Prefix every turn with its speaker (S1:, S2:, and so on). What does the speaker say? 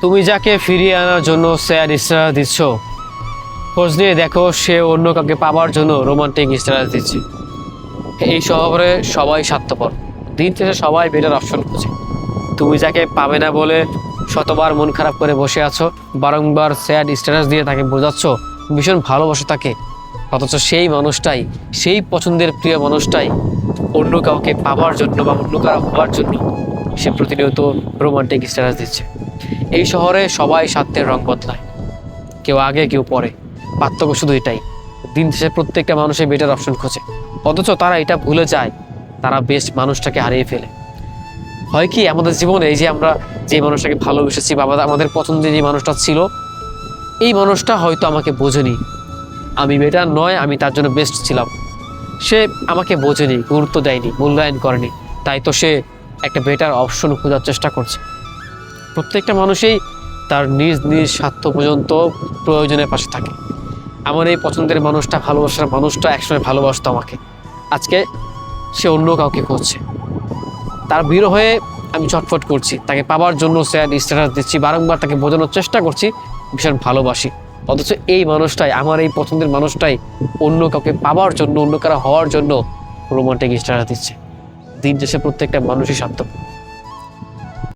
S1: তুমি যাকে ফিরিয়ে আনার জন্য স্যাড স্ট্যাটাস দিচ্ছ, খোঁজ নিয়ে দেখো সে অন্য কাউকে পাওয়ার জন্য রোমান্টিক স্ট্যাটাস দিচ্ছে। এই শহরে সবাই স্বার্থপর, দিন শেষে সবাই বেটার অপশন খুঁজে। তুমি যাকে পাবে না বলে শতবার মন খারাপ করে বসে আছো, বারংবার স্যাড স্ট্যাটাস দিয়ে তাকে বোঝাচ্ছ ভীষণ ভালোবাসো তাকে, অথচ সেই মানুষটাই, সেই পছন্দের প্রিয় মানুষটাই অন্য কাউকে পাওয়ার জন্য বা অন্য কারো হওয়ার জন্য সে প্রতিনিয়ত রোমান্টিক স্ট্যাটাস দিচ্ছে। এই শহরে সবাই স্বার্থের রং বদলায়, কেউ আগে কেউ পরে, পার্থক্য শুধু এটাই, দিন শেষে প্রত্যেকটা মানুষের বেটার অপশন খোঁজে, অথচ তারা এটা ভুলে যায় তারা বেস্ট মানুষটাকে হারিয়ে ফেলে। হয় কি আমাদের জীবনে এই যে আমরা যে মানুষটাকে ভালোবেসেছি বা আমাদের পছন্দের যে মানুষটা ছিল, এই মানুষটা হয়তো আমাকে বোঝেনি, আমি বেটার নয়, আমি তার জন্য বেস্ট ছিলাম, সে আমাকে বোঝেনি, গুরুত্ব দেয়নি, মূল্যায়ন করেনি, তাই তো সে একটা বেটার অপশন খোঁজার চেষ্টা করছে। প্রত্যেকটা মানুষই তার নিজ নিজ স্বার্থ পর্যন্ত প্রয়োজনের পাশে থাকে। আমার এই পছন্দের মানুষটা, ভালোবাসার মানুষটা একসময় ভালোবাসতো আমাকে, আজকে সে অন্য কাউকে খুঁজছে। তার বিরহ হয়ে আমি ছটফট করছি, তাকে পাওয়ার জন্য স্যাড স্ট্যাটাস দিচ্ছি, বারংবার তাকে বোঝানোর চেষ্টা করছি ভীষণ ভালোবাসি, অথচ এই মানুষটাই, আমার এই পছন্দের মানুষটাই অন্য কাউকে পাওয়ার জন্য, অন্য কারো হওয়ার জন্য রোমান্টিক স্ট্যাটাস দিচ্ছে। দিন শেষে প্রত্যেকটা মানুষই স্বার্থপর।